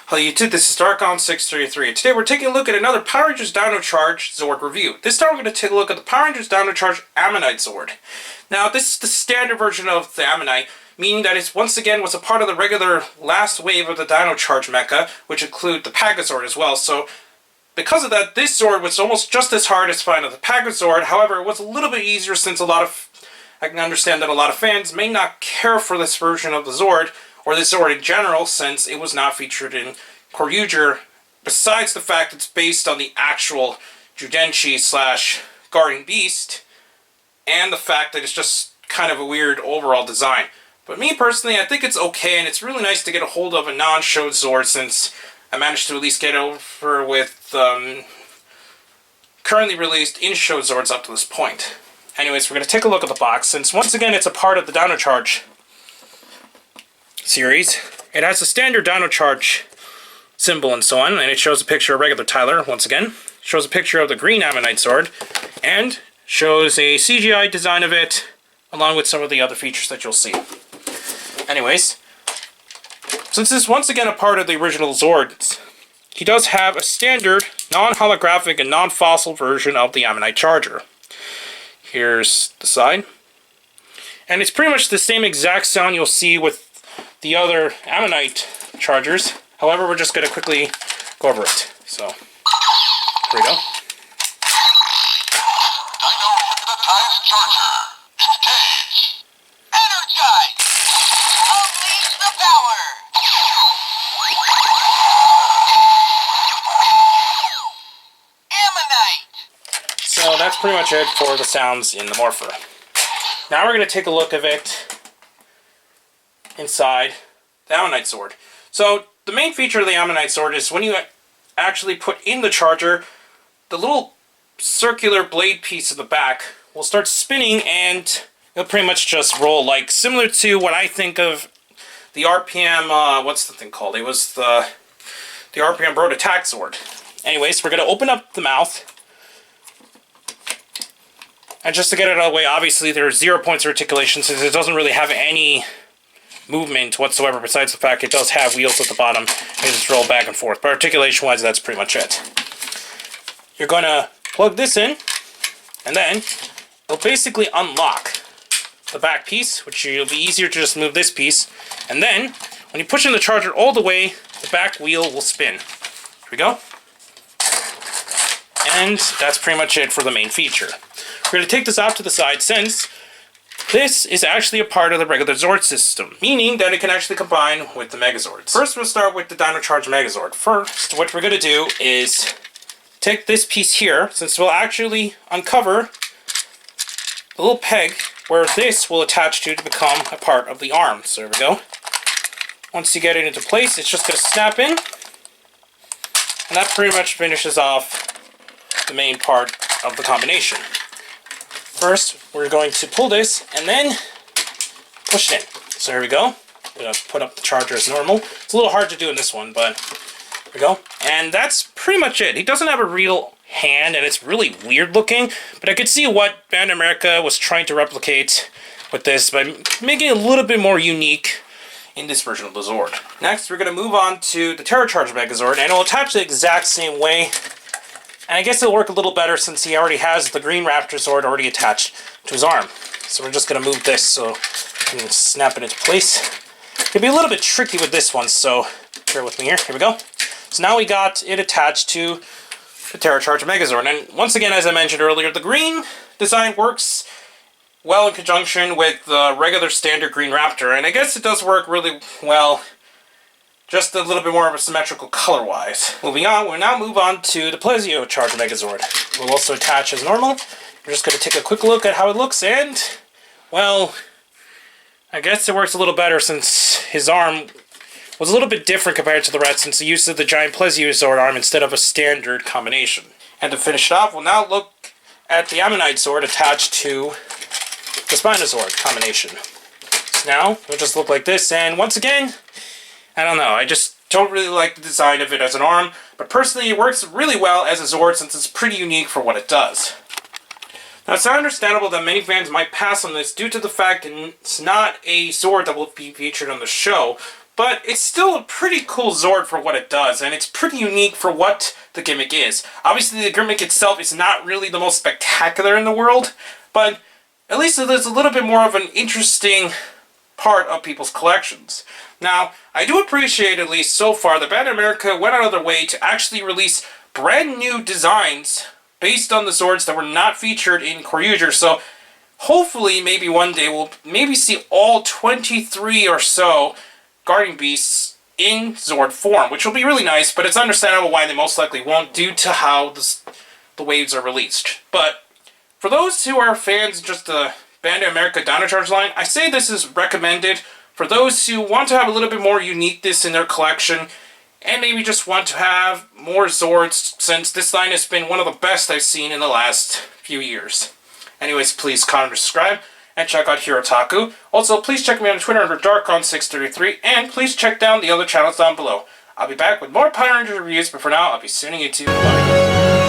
Hello YouTube, this is Darkon633, and today we're taking a look at another Power Rangers Dino Charge Zord review. This time we're going to take a look at the Power Rangers Dino Charge Ammonite Zord. Now this is the standard version of the Ammonite, meaning that it once again was a part of the regular last wave of the Dino Charge mecha, which include the Pagazord as well. So because of that, this Zord was almost just as hard as finding the Pagazord. However, it was a little bit easier since I can understand that a lot of fans may not care for this version of the Zord, or the Zord in general, since it was not featured in Koryuger, besides the fact it's based on the actual Zyudenchi / Guardian Beast, and the fact that it's just kind of a weird overall design. But me personally, I think it's okay, and it's really nice to get a hold of a non-show Zord, since I managed to at least get over with currently released in-show Zords up to this point. Anyways, we're going to take a look at the box, since once again it's a part of the Dino Charge series. It has a standard Dino Charge symbol and so on, and it shows a picture of regular Tyler once again. It shows a picture of the green Ammonite Zord, and shows a CGI design of it, along with some of the other features that you'll see. Anyways, since this is once again a part of the original Zords, he does have a standard, non-holographic and non-fossil version of the Ammonite Charger. Here's the side. And it's pretty much the same exact sound you'll see with the other Ammonite Chargers. However, we're just going to quickly go over it. So, here we go. Dino Hypnotized Charger. Engage. Energize. Unleash the power. Ammonite. So that's pretty much it for the sounds in the Morpher. Now we're going to take a look at it inside the Ammonite Zord. So the main feature of the Ammonite Zord is when you actually put in the charger, the little circular blade piece at the back will start spinning, and it'll pretty much just roll, like similar to what I think of the RPM, what's the thing called? It was the RPM Road Attack Zord. Anyways, we're going to open up the mouth. And just to get it out of the way, obviously there's 0 points of articulation, since it doesn't really have any movement whatsoever, besides the fact it does have wheels at the bottom and just roll back and forth. But articulation-wise, that's pretty much it. You're going to plug this in, and then it'll basically unlock the back piece, which it'll be easier to just move this piece. And then, when you push in the charger all the way, the back wheel will spin. Here we go. And that's pretty much it for the main feature. We're going to take this off to the side, since this is actually a part of the regular Zord system, meaning that it can actually combine with the Megazords. First, we'll start with the Dino Charge Megazord. First, what we're going to do is take this piece here, since we'll actually uncover the little peg where this will attach to become a part of the arm. So there we go. Once you get it into place, it's just going to snap in, and that pretty much finishes off the main part of the combination. First, we're going to pull this and then push it in. So here we go. I'm going to put up the charger as normal. It's a little hard to do in this one, but here we go. And that's pretty much it. He doesn't have a real hand, and it's really weird looking, but I could see what Bandai America was trying to replicate with this by making it a little bit more unique in this version of the Zord. Next, we're going to move on to the Terra Charge Megazord, and it'll attach the exact same way. And I guess it'll work a little better since he already has the Green Raptor Zord already attached to his arm. So we're just going to move this so we can snap it into place. It can be a little bit tricky with this one, so bear with me here. Here we go. So now we got it attached to the Terra Charge Megazord. And once again, as I mentioned earlier, the green design works well in conjunction with the regular standard Green Raptor. And I guess it does work really well, just a little bit more of a symmetrical color-wise. Moving on, we'll now move on to the Plesio Charge Megazord. We'll also attach as normal. We're just going to take a quick look at how it looks, and, well, I guess it works a little better since his arm was a little bit different compared to the rest, since he uses the giant Plesio Zord arm instead of a standard combination. And to finish it off, we'll now look at the Ammonite Zord attached to the Spinozord combination. So now, it'll just look like this, and once again, I don't know, I just don't really like the design of it as an arm, but personally it works really well as a Zord since it's pretty unique for what it does. Now, it's not understandable that many fans might pass on this due to the fact that it's not a Zord that will be featured on the show, but it's still a pretty cool Zord for what it does, and it's pretty unique for what the gimmick is. Obviously, the gimmick itself is not really the most spectacular in the world, but at least it is a little bit more of an interesting part of people's collections. Now, I do appreciate, at least so far, that Bandai America went out of their way to actually release brand new designs based on the Zords that were not featured in Koryuger, so hopefully maybe one day we'll maybe see all 23 or so Guardian Beasts in Zord form, which will be really nice, but it's understandable why they most likely won't due to how the waves are released. But for those who are fans of just the Bandai America Dino Charge line, I say this is recommended for those who want to have a little bit more uniqueness in their collection and maybe just want to have more Zords, since this line has been one of the best I've seen in the last few years. Anyways, please comment, subscribe, and check out Hirotaku. Also, please check me on Twitter under Darkon633, and please check down the other channels down below. I'll be back with more Power Rangers reviews, but for now, I'll be sending you to bye.